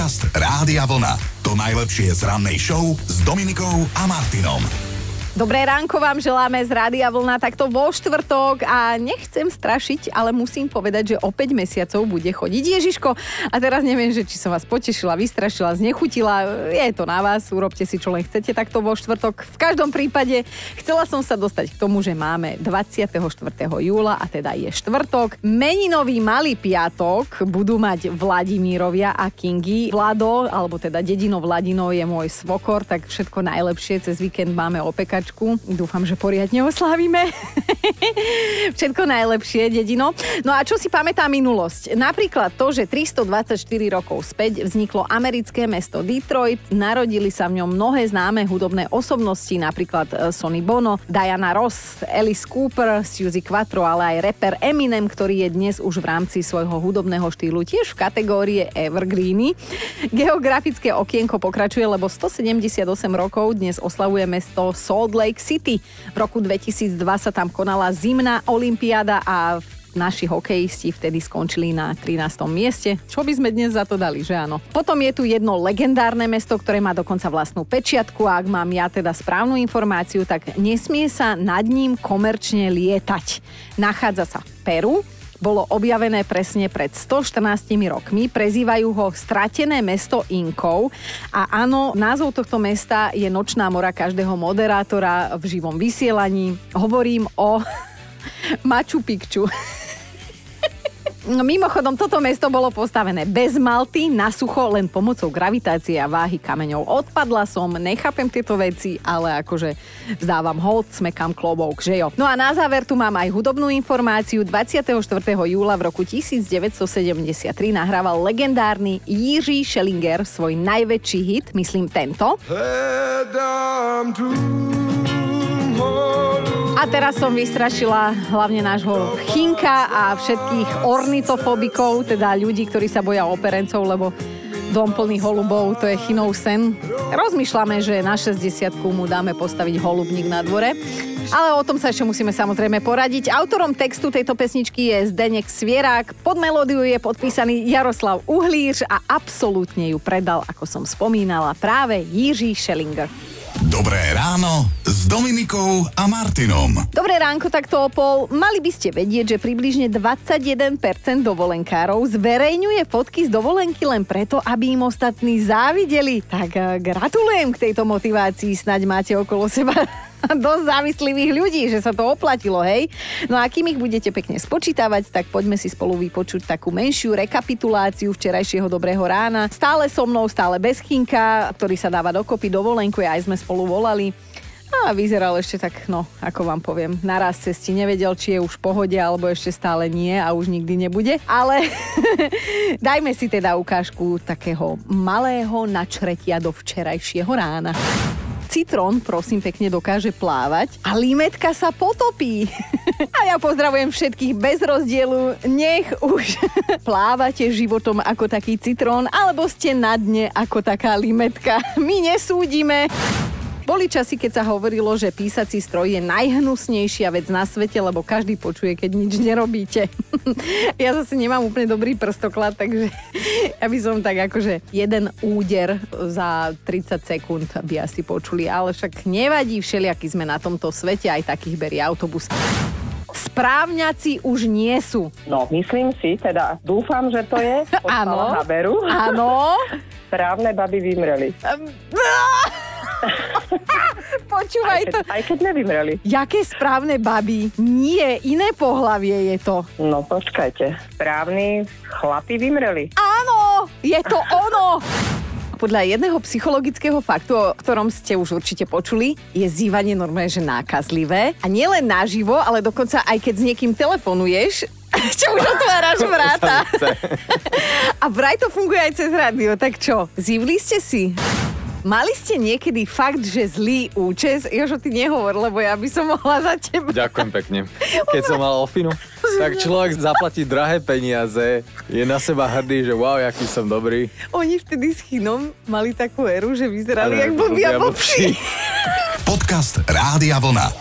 Podcast Rádia Vlna. To najlepšie z rannej show s Dominikou a Martinom. Dobré ránko vám želáme z Rádia Vlna takto vo štvrtok a nechcem strašiť, ale musím povedať, že o 5 mesiacov bude chodiť Ježiško. A teraz neviem, že či som vás potešila, vystrašila, znechutila. Je to na vás, urobte si čo len chcete takto vo štvrtok. V každom prípade chcela som sa dostať k tomu, že máme 24. júla a teda je štvrtok. Meninový malý piatok budú mať Vladimírovia a Kingy. Vlado, alebo teda dedino Vladino je môj svokor, tak všetko najlepšie. Cez víkend máme opekačku. Dúfam, že poriadne oslávime. Všetko najlepšie, dedino. No a čo si pamätá minulosť? Napríklad to, že 324 rokov späť vzniklo americké mesto Detroit. Narodili sa v ňom mnohé známe hudobné osobnosti, napríklad Sonny Bono, Diana Ross, Alice Cooper, Suzy Quatro, ale aj rapper Eminem, ktorý je dnes už v rámci svojho hudobného štýlu tiež v kategórii Evergreeny. Geografické okienko pokračuje, lebo 178 rokov dnes oslavuje mesto Salt Lake City. V roku 2002 sa tam konala zimná olympiáda a naši hokejisti vtedy skončili na 13. mieste. Čo by sme dnes za to dali, že áno? Potom je tu jedno legendárne mesto, ktoré má dokonca vlastnú pečiatku a ak mám ja teda správnu informáciu, tak nesmie sa nad ním komerčne lietať. Nachádza sa v Peru. Bolo objavené presne pred 114 rokmi. Prezývajú ho Stratené mesto Inkov. A áno, názov tohto mesta je nočná mora každého moderátora v živom vysielaní. Hovorím o Machu Picchu. Mimochodom, toto mesto bolo postavené bez malty, na sucho, len pomocou gravitácie a váhy kameňov. Odpadla som, nechápem tieto veci, ale akože vzdávam hold, smekám klobúk, že jo. No a na záver tu mám aj hudobnú informáciu. 24. júla v roku 1973 nahrával legendárny Jiří Schellinger svoj najväčší hit, myslím tento. A teraz som vystrašila hlavne nášho Chinka a všetkých ornitofobikov, teda ľudí, ktorí sa boja operencov, lebo dom plný holubov, to je Chinov sen. Rozmýšľame, že na 60-ku mu dáme postaviť holubník na dvore. Ale o tom sa ešte musíme samozrejme poradiť. Autorom textu tejto pesničky je Zdeněk Svierák. Pod melódiu je podpísaný Jaroslav Uhlíř a absolútne ju predal, ako som spomínala, práve Jiří Schellinger. Dobré ráno s Dominikou a Martinom. Dobré ránko, takto o pol. Mali by ste vedieť, že približne 21% dovolenkárov zverejňuje fotky z dovolenky len preto, aby im ostatní závideli. Tak gratulujem k tejto motivácii, snáď máte okolo seba dosť závislivých ľudí, že sa to oplatilo, hej? No a kým ich budete pekne spočítavať, tak poďme si spolu vypočuť takú menšiu rekapituláciu včerajšieho dobrého rána. Stále so mnou, stále bez Chinka, ktorý sa dáva dokopy dovolenku, aj sme spolu volali. A vyzeral ešte tak, no, ako vám poviem, naraz cesti nevedel, či je už v pohode, alebo ešte stále nie a už nikdy nebude. Ale dajme si teda ukážku takého malého načretia do včerajšieho rána. Citrón, prosím pekne, dokáže plávať a limetka sa potopí. A ja pozdravujem všetkých bez rozdielu. Nech už plávate životom ako taký citrón, alebo ste na dne ako taká limetka. My nesúdime. Boli časy, keď sa hovorilo, že písací stroj je najhnusnejšia vec na svete, lebo každý počuje, keď nič nerobíte. Ja zase nemám úplne dobrý prstoklad, takže ja by som tak akože jeden úder za 30 sekúnd by asi počuli, ale však nevadí, všelijakí sme na tomto svete, aj takých berie autobus. Správňaci už nie sú. No, myslím si, teda dúfam, že to je. Áno. Haberu. Áno. Správne baby vymreli. Počúvaj to. Aj keď nevymreli. Jaké správne baby? Nie, iné pohlavie je to. No, počkajte. Správni chlapi vymreli. Áno, je to ono. Podľa jedného psychologického faktu, o ktorom ste už určite počuli, je zývanie normálne, že nákazlivé. A nielen naživo, ale dokonca aj keď s niekým telefonuješ, čo už otváraš vráta. A vraj to funguje aj cez rádio. Tak čo, zívli ste si? Mali ste niekedy fakt, že zlý účes? Jožo, ty nehovor, lebo ja by som mohla za teba. Ďakujem pekne. Keď som mal ofinu, tak človek zaplatí drahé peniaze, je na seba hrdý, že wow, jaký som dobrý. Oni vtedy s Chinom mali takú éru, že vyzerali jak blbí a blbší. Podcast Rádia Vlna.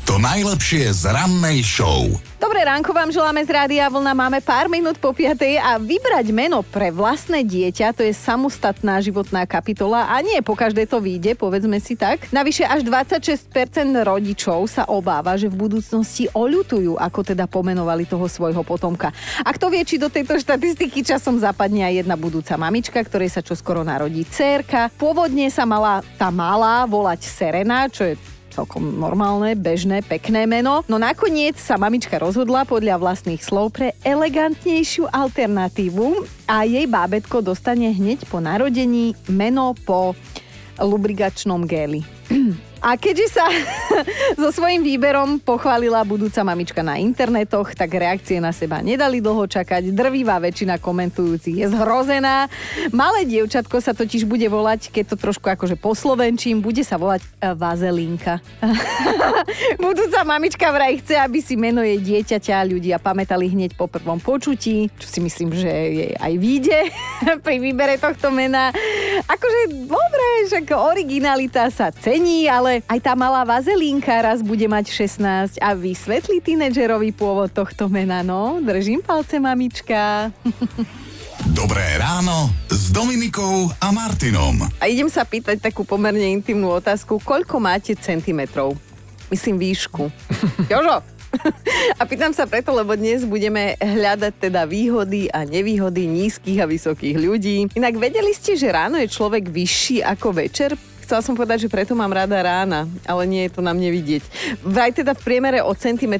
To najlepšie z rannej show. Dobré ránko vám želáme z Rádia Vlna. Máme pár minút po 5:00 a vybrať meno pre vlastné dieťa, to je samostatná životná kapitola a nie po každé to vyjde, povedzme si tak. Navyše až 26% rodičov sa obáva, že v budúcnosti oľutujú, ako teda pomenovali toho svojho potomka. A kto vie, či do tejto štatistiky časom zapadne aj jedna budúca mamička, ktorej sa čoskoro narodí dcérka. Pôvodne sa mala tá malá volať Serena, čo je celkom normálne, bežné, pekné meno. No nakoniec sa mamička rozhodla podľa vlastných slov pre elegantnejšiu alternatívu a jej bábätko dostane hneď po narodení meno po lubrigačnom géli. A keďže sa so svojím výberom pochválila budúca mamička na internetoch, tak reakcie na seba nedali dlho čakať. Drvivá väčšina komentujúcich je zhrozená. Malé dievčatko sa totiž bude volať, keď to trošku akože poslovenčím, bude sa volať Vazelinka. Budúca mamička vraj chce, aby si meno jej dieťaťa ľudia pamätali hneď po prvom počutí, čo si myslím, že jej aj vyjde pri výbere tohto mena. Akože dobre, však originalita sa cení, ale aj tá malá Vazelínka raz bude mať 16 a vysvetlí tínedžerový pôvod tohto mena, no. Držím palce, mamička. Dobré ráno s Dominikou a Martinom. A idem sa pýtať takú pomerne intimnú otázku. Koľko máte centimetrov? Myslím výšku. Jožo? A pýtam sa preto, lebo dnes budeme hľadať teda výhody a nevýhody nízkych a vysokých ľudí. Inak vedeli ste, že ráno je človek vyšší ako večer? Chcela som povedať, že preto mám rada rána, ale nie je to na mne vidieť. Vraj teda v priemere o 1,2 cm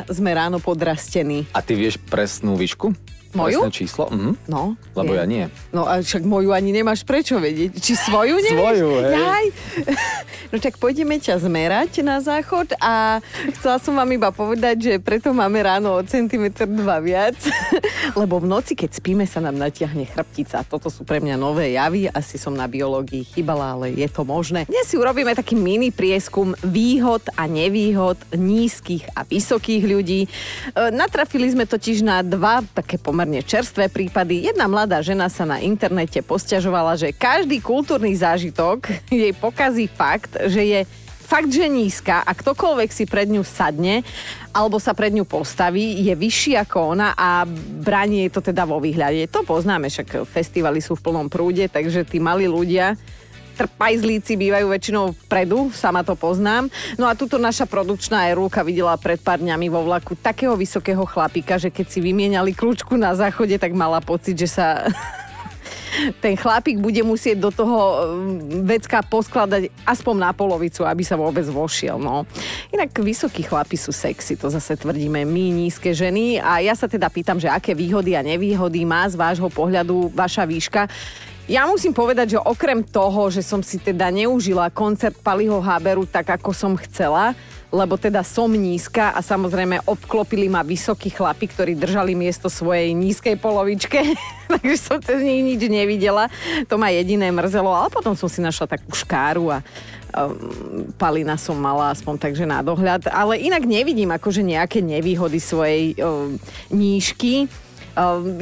sme ráno podrastení. A ty vieš presnú výšku? Moju? Presné číslo? No. Lebo ja nie. No a však moju ani nemáš prečo vedieť. Či svoju nevieš? Svoju, hej. Jaj. No tak pôjdeme ťa zmerať na záchod a chcela som vám iba povedať, že preto máme ráno o 1,2 cm viac. Lebo v noci, keď spíme, sa nám natiahne chrbtica. Toto sú pre mňa nové javy. Asi som na biológii chybala, ale je to možné. Dnes si urobíme taký mini prieskum výhod a nevýhod nízkych a vysokých ľudí. Natrafili sme totiž na dva také pomerne čerstvé prípady. Jedna mladá žena sa na internete posťažovala, že každý kultúrny zážitok jej pokazí fakt, že je fakt, že nízka a ktokoľvek si pred ňu sadne alebo sa pred ňu postaví, je vyšší ako ona a bráni jej to teda vo výhľade. To poznáme, však festivaly sú v plnom prúde, takže tí malí ľudia trpajzlíci bývajú väčšinou vpredu, sama to poznám. No a tuto naša produkčná Erulka videla pred pár dňami vo vlaku takého vysokého chlapika, že keď si vymieniali kľúčku na záchode, tak mala pocit, že sa ten chlapík bude musieť do toho vecka poskladať aspoň na polovicu, aby sa vôbec vošiel. No. Inak vysokí chlapi sú sexy, to zase tvrdíme my, nízke ženy. A ja sa teda pýtam, že aké výhody a nevýhody má z vášho pohľadu vaša výška. Ja musím povedať, že okrem toho, že som si teda neužila koncert Paliho Haberu tak, ako som chcela, lebo teda som nízka a samozrejme obklopili ma vysokí chlapi, ktorí držali miesto svojej nízkej polovičke, takže som cez nich nič nevidela. To ma jediné mrzelo, ale potom som si našla takú škáru a Palina som mala aspoň takže na dohľad. Ale inak nevidím akože nejaké nevýhody svojej nížky.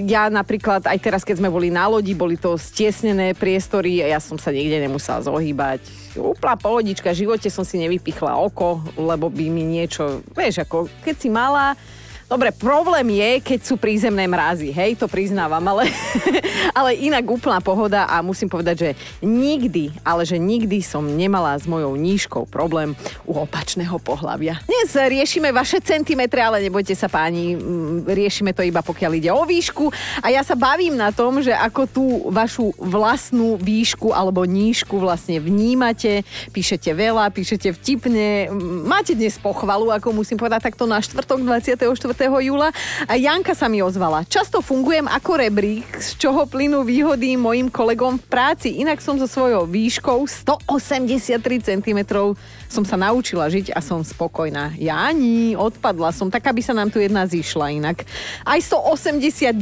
Ja napríklad, aj teraz, keď sme boli na lodi, boli to stiesnené priestory a ja som sa niekde nemusela zohýbať. Úplná pohodička, v živote som si nevypichla oko, lebo by mi niečo, vieš, ako keď si malá. Dobre, problém je, keď sú prízemné mrazy, hej, to priznávam, ale inak úplná pohoda a musím povedať, že nikdy, ale že nikdy som nemala s mojou nížkou problém u opačného pohlavia. Dnes riešime vaše centimetre, ale nebojte sa páni, riešime to iba pokiaľ ide o výšku a ja sa bavím na tom, že ako tú vašu vlastnú výšku alebo nížku vlastne vnímate, píšete veľa, píšete vtipne, máte dnes pochvalu, ako musím povedať takto na štvrtok 24. júla. A Janka sa mi ozvala. Často fungujem ako rebrík, z čoho plynú výhody mojim kolegom v práci. Inak som so svojou výškou 183 cm som sa naučila žiť a som spokojná. Jani, odpadla som, tak aby sa nám tu jedna zišla inak. Aj 189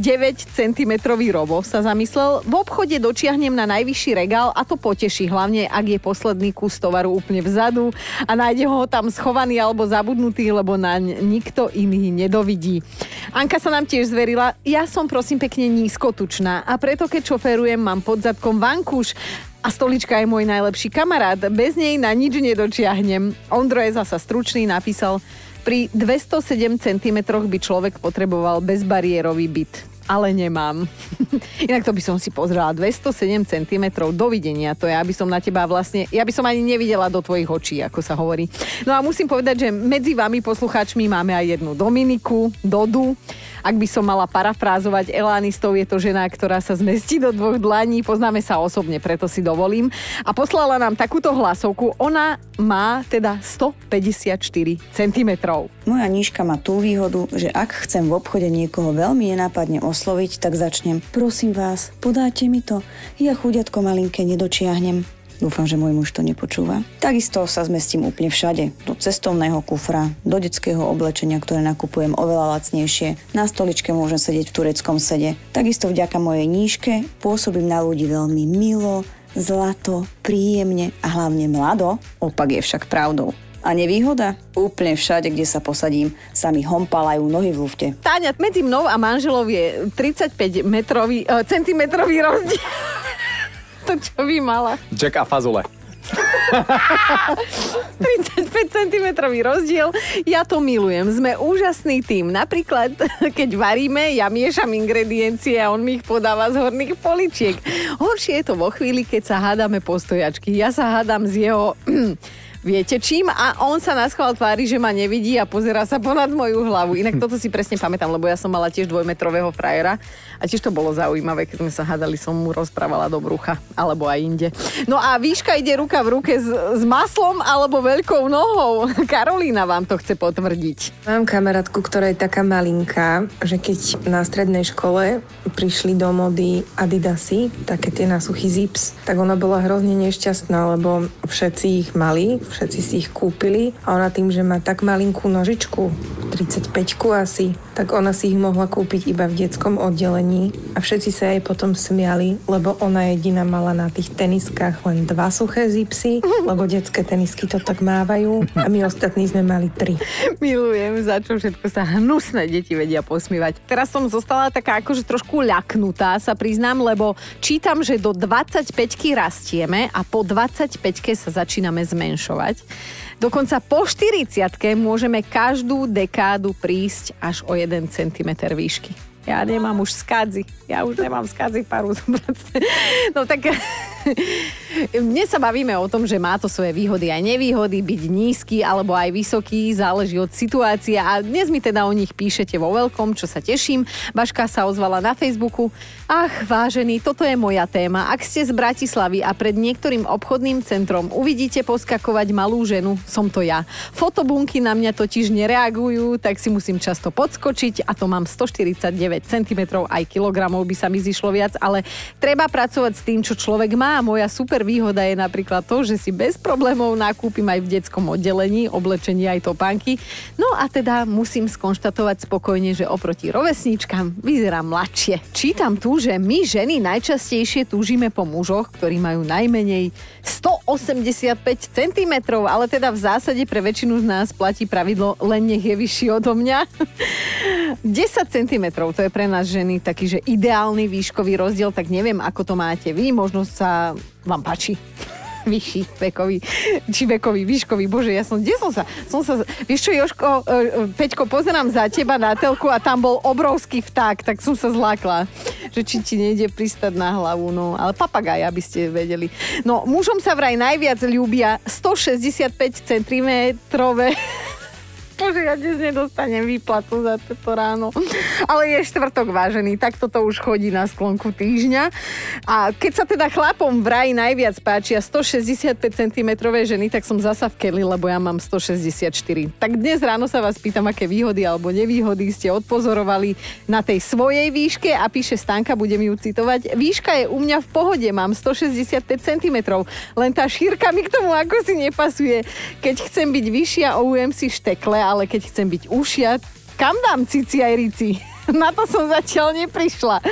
cm robov sa zamyslel. V obchode dočiahnem na najvyšší regál a to poteší, hlavne ak je posledný kus tovaru úplne vzadu a nájde ho tam schovaný alebo zabudnutý, lebo naň nikto iný nedovidí. Anka sa nám tiež zverila. Ja som prosím pekne nízkotučná a preto keď šoférujem, mám pod zadkom vankúš. A stolička je môj najlepší kamarát. Bez nej na nič nedočiahnem. Ondro je zasa stručný, napísal: pri 207 cm by človek potreboval bezbariérový byt. Ale nemám. Inak to by som si pozrela. 207 cm, dovidenia. To je, aby som na teba vlastne... Ja by som ani nevidela do tvojich očí, ako sa hovorí. No a musím povedať, že medzi vami poslucháčmi máme aj jednu Dominiku, Dodu. Ak by som mala parafrázovať Elánistov, je to žena, ktorá sa zmestí do 2 dlaní. Poznáme sa osobne, preto si dovolím. A poslala nám takúto hlasovku. Ona má teda 154 cm. Moja nížka má tú výhodu, že ak chcem v obchode niekoho veľmi nenápadne osloviť, tak začnem: prosím vás, podáte mi to? Ja chudiatko malinké nedočiahnem. Dúfam, že môj muž to nepočúva. Takisto sa zmestím úplne všade. Do cestovného kufra, do detského oblečenia, ktoré nakupujem oveľa lacnejšie. Na stoličke môžem sedieť v tureckom sede. Takisto vďaka mojej nížke pôsobím na ľudí veľmi milo, zlato, príjemne a hlavne mlado. Opak je však pravdou. A nevýhoda? Úplne všade, kde sa posadím, sa mi hompalajú nohy v lufte. Táňa, medzi mnou a manželov je 35 centimetrový rozdiel. To, čo by mala. Jack a fazole. 35 cm rozdiel. Ja to milujem. Sme úžasný tím. Napríklad, keď varíme, ja miešam ingrediencie a on mi ich podáva z horných poličiek. Horšie je to vo chvíli, keď sa hádame postojačky. Ja sa hádam z jeho... Viete čím? A on sa naschvál tvári, že ma nevidí a pozerá sa ponad moju hlavu. Inak toto si presne pamätám, lebo ja som mala tiež 2-metrového frajera a tiež to bolo zaujímavé, keď sme sa hádali, som mu rozprávala do brucha, alebo aj inde. No a výška ide ruka v ruke s maslom alebo veľkou nohou. Karolína vám to chce potvrdiť. Mám kamarátku, ktorá je taká malinká, že keď na strednej škole prišli do mody Adidasy, také tie na suchý zips, tak ona bola hrozne nešťastná, lebo všetci ich mali, všetci si ich kúpili a ona tým, že má tak malinkú nožičku, 35-ku asi, tak ona si ich mohla kúpiť iba v detskom oddelení a všetci sa jej potom smiali, lebo ona jediná mala na tých teniskách len 2 suché zipsy, lebo detské tenisky to tak mávajú a my ostatní sme mali 3. Milujem, za čo všetko sa hnusné deti vedia posmievať. Teraz som zostala taká akože trošku ľaknutá, sa priznám, lebo čítam, že do 25-ky rastieme a po 25-ke sa začíname zmenšovať. Dokonca po 40-ke môžeme každú dekádu prísť až o 1 cm výšky. Ja nemám už skadzy. Ja už nemám skadzy paru. No tak dnes sa bavíme o tom, že má to svoje výhody aj nevýhody, byť nízky alebo aj vysoký, záleží od situácie a dnes mi teda o nich píšete vo veľkom, čo sa teším. Baška sa ozvala na Facebooku. Ach, vážený, toto je moja téma. Ak ste z Bratislavy a pred niektorým obchodným centrom uvidíte poskakovať malú ženu, som to ja. Fotobunky na mňa totiž nereagujú, tak si musím často podskočiť a to mám 149 cm, aj kilogramov by sa mi zišlo viac, ale treba pracovať s tým, čo človek má. Moja super výhoda je napríklad to, že si bez problémov nakúpim aj v detskom oddelení, oblečenie aj topánky. No a teda musím skonštatovať spokojne, že oproti rovesníčkam vyzerám mladšie. Čítam tu, že my ženy najčastejšie túžime po mužoch, ktorí majú najmenej 185 cm, ale teda v zásade pre väčšinu z nás platí pravidlo len nech je vyšší odo mňa. 10 cm, to je pre nás ženy taký, že ideálny výškový rozdiel, tak neviem, ako to máte vy, možno sa vám páči vyšší vekový, či vekový, výškový, bože, ja som, kde som sa, vieš čo, Jožko, Peťko, pozerám za teba na telku a tam bol obrovský vták, tak som sa zlákla, že či ti nejde pristať na hlavu, no, ale papagaj, aby ste vedeli. No, mužom sa vraj najviac ľúbia 165 cm. Bože, ja dnes nedostanem výplatu za toto ráno. Ale je štvrtok, vážený, tak toto už chodí na sklonku týždňa. A keď sa teda chlapom vraj najviac páčia 165 cm ženy, tak som zasa v keli, lebo ja mám 164. Tak dnes ráno sa vás pýtam, aké výhody alebo nevýhody ste odpozorovali na tej svojej výške a píše Stanka, budem ju citovať. Výška je u mňa v pohode, mám 165 cm, len tá šírka mi k tomu ako si nepasuje. Keď chcem byť vyššia, ohujem si štekle, ale keď chcem byť ušia, kam dám cici aj rici? Na to som zatiaľ neprišla.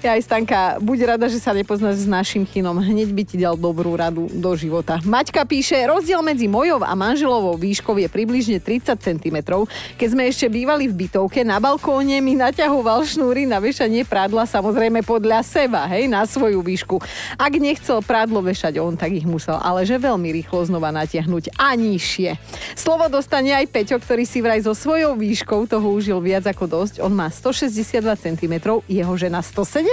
Ja aj Stanka, buď rada, že sa nepoznáš s našim chinom. Hneď by ti dal dobrú radu do života. Maťka píše, rozdiel medzi mojou a manželovou výškou je približne 30 cm. Keď sme ešte bývali v bytovke, na balkóne mi naťahoval šnúry na vešanie prádla, samozrejme podľa seba, hej, na svoju výšku. Ak nechcel prádlo vešať on, tak ich musel, ale že veľmi rýchlo znova natiahnuť a nižšie. Slovo dostane aj Peťo, ktorý si vraj so svojou výškou toho užil viac ako dosť. On má 162 cm, jeho žena 170.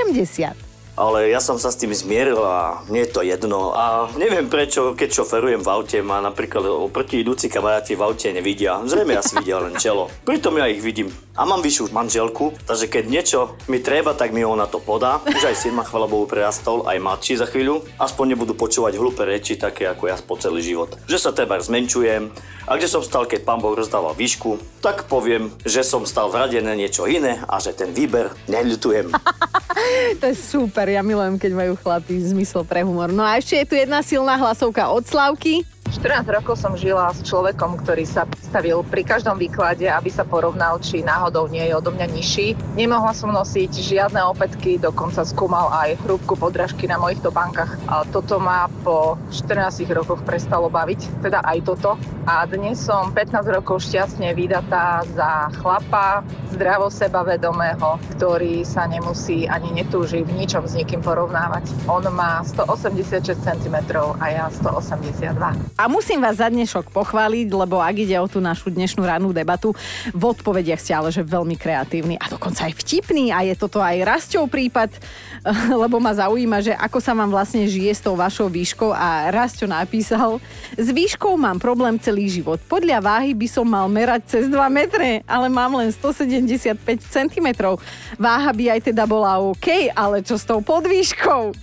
Ale ja som sa s tým zmieril a mne je to jedno. A neviem prečo, keď šoferujem v aute, ma napríklad oproti idúci kamaráti v aute nevidia. Zrejme ja si vidia len čelo. Pritom ja ich vidím. A mám vyššiu manželku, takže keď niečo mi treba, tak mi ona to podá. Už aj syn ma, chvála Bohu, prerastol, aj mladší za chvíľu. Aspoň nebudú počúvať hlúpe reči, také ako ja po celý život. Že sa treba zmenšujem. A kde som stal, keď pán Boh rozdával výšku, tak poviem, že som stal v rade na niečo iné a že ten výber neľutujem. To je super, ja milujem, keď majú chlapi zmysel pre humor. No a ešte je tu jedna silná hlasovka od Slavky. 14 rokov som žila s človekom, ktorý sa stavil pri každom výklade, aby sa porovnal, či náhodou nie je odo mňa nižší. Nemohla som nosiť žiadne opätky, dokonca skúmal aj hrúbku podrážky na mojich topánkach. A toto ma po 14 rokoch prestalo baviť, teda aj toto. A dnes som 15 rokov šťastne vydatá za chlapa, zdravo sebavedomého, ktorý sa nemusí ani netúži v ničom s nikým porovnávať. On má 186 cm a ja 182. A musím vás za dnešok pochváliť, lebo ak ide o tú našu dnešnú rannú debatu, v odpovediach ste ale že veľmi kreatívny a dokonca aj vtipný a je toto aj Rasťov prípad, lebo ma zaujíma, že ako sa vám vlastne žije s tou vašou výškou a Rasťo napísal, s výškou mám problém celý život. Podľa váhy by som mal merať cez 2 metre, ale mám len 175 cm. Váha by aj teda bola OK, ale čo s tou podvýškou?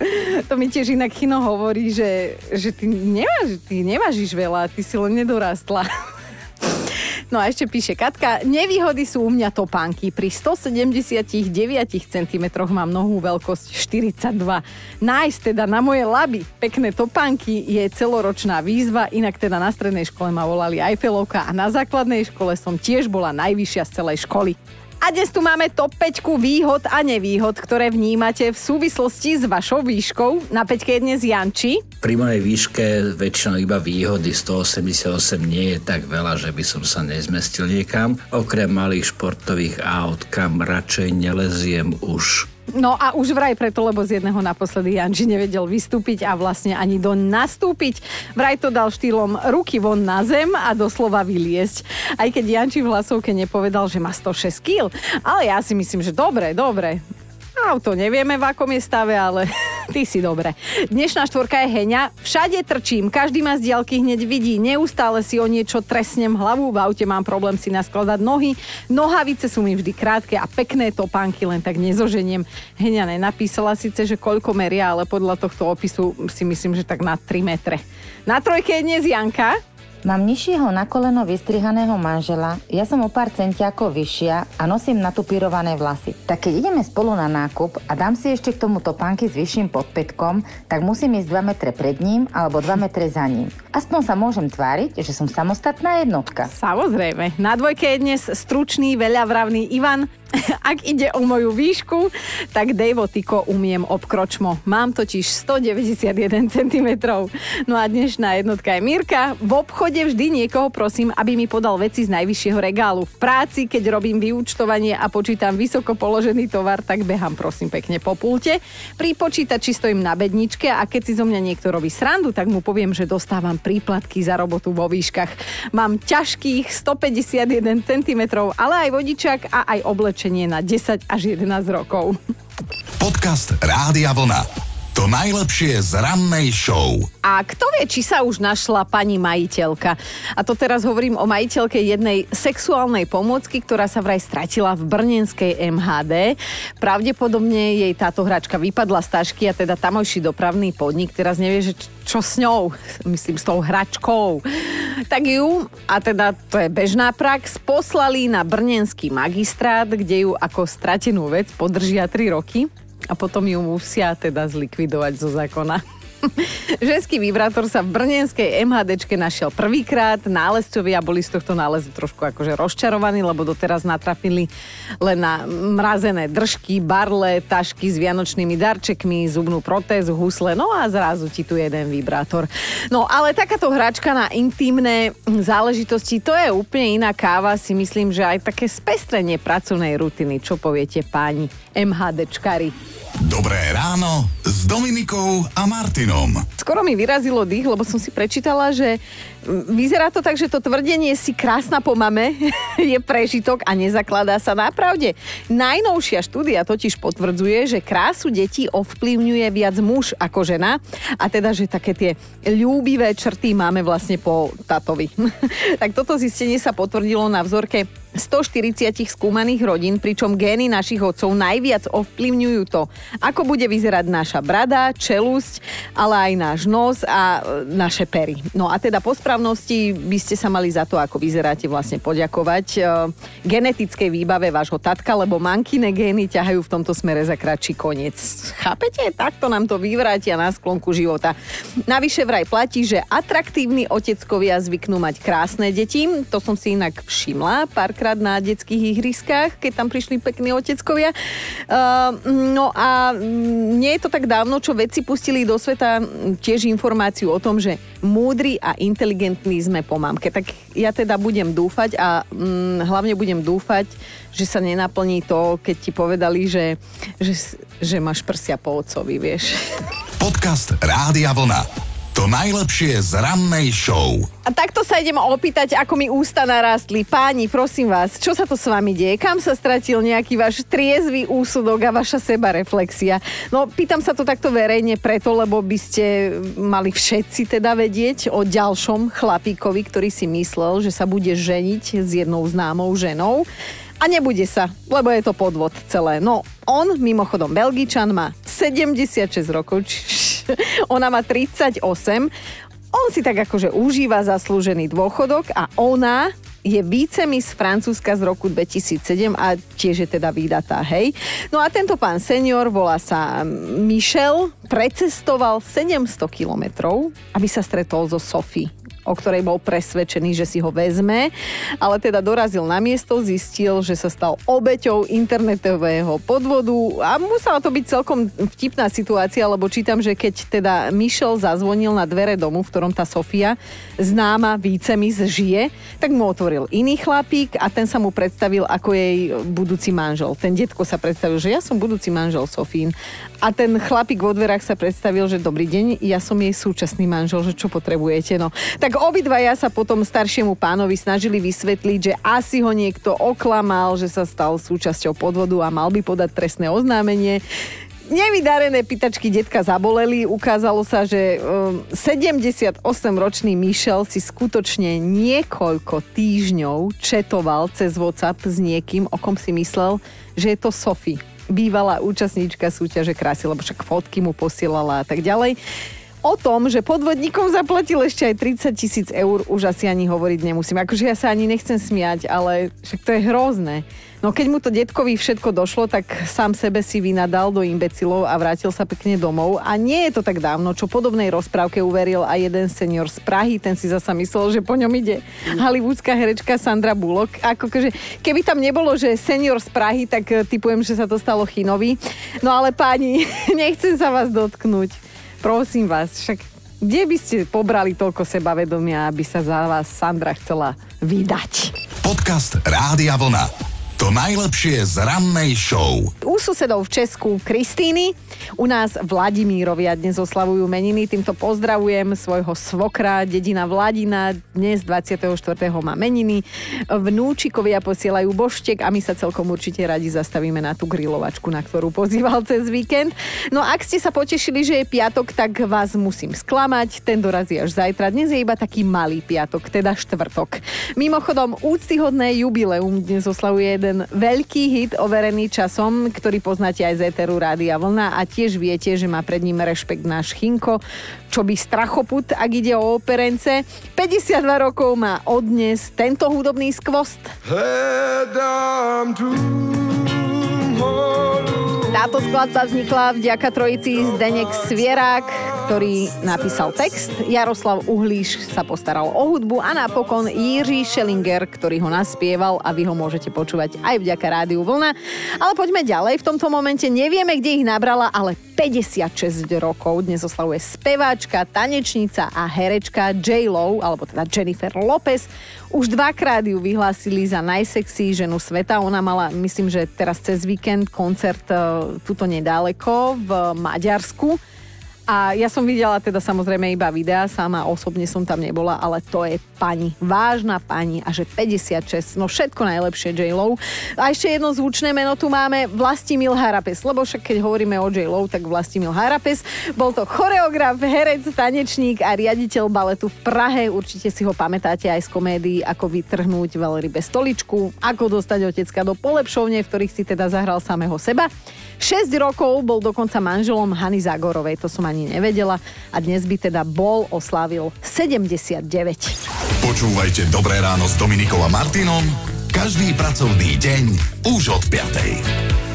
To mi tiež inak Chino hovorí, že ty nevážiš veľa, ty si len nedorastla. No a ešte píše Katka, nevýhody sú u mňa topánky. Pri 179 cm mám nohú veľkosť 42. Nájsť teda na moje laby pekné topánky je celoročná výzva, inak teda na strednej škole ma volali Eiffelovka a na základnej škole som tiež bola najvyššia z celej školy. A dnes tu máme top 5 výhod a nevýhod, ktoré vnímate v súvislosti s vašou výškou. Na 5 je dnes Janči. Pri mojej výške väčšinou iba výhody, 188 nie je tak veľa, že by som sa nezmestil niekam. Okrem malých športových aut, kam radšej neleziem už. No a už vraj preto, lebo z jedného naposledy Janči nevedel vystúpiť a vlastne ani doň nastúpiť. Vraj to dal štýlom ruky von na zem a doslova vyliesť. Aj keď Janči v hlasovke nepovedal, že má 106 kg. Ale ja si myslím, že dobre. Auto nevieme, v akom je stave, ale ty si dobre. Dnešná štvorka je Heňa. Všade trčím, každý ma z diaľky hneď vidí. Neustále si o niečo tresnem hlavu. V aute mám problém si naskladať nohy. Nohavice sú mi vždy krátke a pekné topánky len tak nezoženiem. Heňa nenapísala síce, že koľko meria, ale podľa tohto opisu si myslím, že tak na 3 metre. Na trojke je dnes Janka. Mám nižšieho na koleno vystrihaného manžela, ja som o pár centiakov vyššia a nosím natupírované vlasy. Tak keď ideme spolu na nákup a dám si ešte k tomu topánky s vyšším podpätkom, tak musím ísť 2 metre pred ním alebo 2 metre za ním. Aspoň sa môžem tváriť, že som samostatná jednotka. Samozrejme. Na dvojke je dnes stručný, veľavravný Ivan. Ak ide o moju výšku, tak Dejvo Tyko umiem obkročmo. Mám totiž 191 cm. No a dnešná jednotka je Mirka. V obchode vždy niekoho prosím, aby mi podal veci z najvyššieho regálu. V práci, keď robím vyúčtovanie a počítam vysoko položený tovar, tak behám prosím pekne po pulte. Pri počítači stojím na bedničke a keď si zo mňa niekto robí srandu, tak mu poviem, že dostávam príplatky za robotu vo výškach. Mám ťažkých 151 cm, ale aj vodičak a aj oblečenie na 10 až 11 rokov. Podcast Rádia Vlna. To najlepšie z rannej show. A kto vie, či sa už našla pani majiteľka? A to teraz hovorím o majiteľke jednej sexuálnej pomôcky, ktorá sa vraj stratila v brnenskej MHD. Pravdepodobne jej táto hračka vypadla z tašky a teda tamojší dopravný podnik teraz nevie, že čo s ňou, myslím s tou hračkou. Tak ju, a teda to je bežná prax, poslali na brnenský magistrát, kde ju ako stratenú vec podržia 3 roky. A potom ju musia teda zlikvidovať zo zákona. Ženský vibrátor sa v brnenskej MHDčke našiel prvýkrát. Nálezcovia boli z tohto nálezu trošku akože rozčarovaní, lebo doteraz natrafili len na mrazené držky, barle, tašky s vianočnými darčekmi, zubnú protézu, husle, no a zrazu ti tu jeden vibrátor. No ale takáto hračka na intimné záležitosti, to je úplne iná káva, si myslím, že aj také spestrenie pracovnej rutiny. Čo poviete, páni MHDčkári? Dobré ráno s Dominikou a Martinom. Skoro mi vyrazilo dých, lebo som si prečítala, že vyzerá to tak, že to tvrdenie si krásna po mame je prežitok a nezakladá sa na pravde. Najnovšia štúdia totiž potvrdzuje, že krásu detí ovplyvňuje viac muž ako žena a teda, že také tie ľúbivé črty máme vlastne po tatovi. Tak toto zistenie sa potvrdilo na vzorke 140 skúmaných rodín, pričom gény našich otcov najviac ovplyvňujú to, ako bude vyzerať naša brada, čelusť, ale aj náš nos a naše pery. No a teda po správnosti by ste sa mali za to, ako vyzeráte, vlastne poďakovať genetickej výbave vášho tatka, lebo mankine gény ťahajú v tomto smere za kratší koniec. Chápete? Takto nám to vyvrátia na sklonku života. Navyše vraj platí, že atraktívni oteckovia zvyknú mať krásne deti. To som si inak všimla párkrát na detských ihriskách, keď tam prišli pekní oteckovia. No a nie je to tak dávno, čo vedci pustili do sveta tiež informáciu o tom, že múdri a inteligentní sme po mamke. Tak ja teda budem dúfať a hlavne budem dúfať, že sa nenaplní to, keď ti povedali, že máš prsia po otcovi, vieš. Podcast Rádia Vlna. To najlepšie z rannej show. A takto sa idem opýtať, ako mi ústa narastli. Páni, prosím vás, čo sa to s vami deje? Kam sa stratil nejaký váš triezvy úsudok a vaša sebareflexia? No, pýtam sa to takto verejne preto, lebo by ste mali všetci teda vedieť o ďalšom chlapíkovi, ktorý si myslel, že sa bude ženiť s jednou známou ženou. A nebude sa, lebo je to podvod celé. No, on, mimochodom Belgičan, má 76 rokov, ona má 38. On si tak akože užíva zaslúžený dôchodok a ona je vicemiss Francúzska z roku 2007 a tiež je teda výdatá, hej. No a tento pán senior, volá sa Michel, precestoval 700 kilometrov, aby sa stretol so Sophie, o ktorej bol presvedčený, že si ho vezme, ale teda dorazil na miesto, zistil, že sa stal obeťou internetového podvodu a musela to byť celkom vtipná situácia, lebo čítam, že keď teda Michel zazvonil na dvere domu, v ktorom tá Sofia, známa vicemiss, žije, tak mu otvoril iný chlapík a ten sa mu predstavil ako jej budúci manžel. Ten detko sa predstavil, že ja som budúci manžel Sofín. A ten chlapík vo dverách sa predstavil, že dobrý deň, ja som jej súčasný manžel, že čo potrebujete, no. Tak obidvaja sa potom staršiemu pánovi snažili vysvetliť, že asi ho niekto oklamal, že sa stal súčasťou podvodu a mal by podať trestné oznámenie. Nevydarené pýtačky detka zaboleli. Ukázalo sa, že 78-ročný Michel si skutočne niekoľko týždňov četoval cez WhatsApp s niekým, o kom si myslel, že je to Sophie, bývalá účastníčka súťaže krásy, lebo však fotky mu posielala a tak ďalej. O tom, že podvodníkom zaplatil ešte aj 30 000 eur, už asi ani hovoriť nemusím. Akože ja sa ani nechcem smiať, ale však to je hrozné. No keď mu to detkovi všetko došlo, tak sám sebe si vynadal do imbecilov a vrátil sa pekne domov. A nie je to tak dávno, čo podobnej rozprávke uveril aj jeden senior z Prahy. Ten si zasa myslel, že po ňom ide hollywoodská herečka Sandra Bullock. Akože, keby tam nebolo, že senior z Prahy, tak tipujem, že sa to stalo Chinovi. No ale páni, nechcem sa vás dotknúť. Prosím vás, však kde by ste pobrali toľko sebavedomia, aby sa za vás Sandra chcela vydať? Podcast Rádia Vlna. To najlepšie z rannej show. U susedov v Česku Kristýny, u nás Vladimírovia dnes oslavujú meniny. Týmto pozdravujem svojho svokra, dedina Vladina. Dnes 24. má meniny. Vnúčikovia posielajú boštek a my sa celkom určite radi zastavíme na tú grilovačku, na ktorú pozýval cez víkend. No ak ste sa potešili, že je piatok, tak vás musím sklamať. Ten dorazí až zajtra. Dnes je iba taký malý piatok, teda štvrtok. Mimochodom, úctyhodné jubileum dnes oslavuje jeden veľký hit overený časom, ktorý poznáte aj z éteru Rádia Vlna a tiež viete, že má pred ním rešpekt náš Chinko, čo by strachoput, ak ide o operence. 52 rokov má odnes tento hudobný skvost. Táto skladba vznikla vďaka trojici Zdeněk Svěrák, ktorý napísal text, Jaroslav Uhlíš sa postaral o hudbu a napokon Jiří Schellinger, ktorý ho naspieval a vy ho môžete počúvať aj vďaka Rádiu Vlna. Ale poďme ďalej, v tomto momente nevieme, kde ich nabrala, ale 56 rokov dnes oslavuje speváčka, tanečnica a herečka J.Lo, alebo teda Jennifer Lopez. Už dvakrát ju vyhlásili za najsexy ženu sveta. Ona mala, myslím, že teraz cez víkend koncert tuto nedáleko v Maďarsku. A ja som videla teda samozrejme iba videa, sama osobne som tam nebola, ale to je pani, vážna pani a že 56, no všetko najlepšie J.Lo. A ešte jedno zvučné meno tu máme, Vlastimil Harapes, lebo však keď hovoríme o J.Lo, tak Vlastimil Harapes, bol to choreograf, herec, tanečník a riaditeľ baletu v Prahe, určite si ho pamätáte aj z komédií Ako vytrhnúť veľrybe stoličku, Ako dostať otecka do polepšovne, v ktorých si teda zahral samého seba. 6 rokov bol dokonca manželom Hany Zagorovej, to som ani nevedela a dnes by teda oslávil 79. Počúvajte Dobré ráno s Dominikou a Martinom každý pracovný deň už od 5.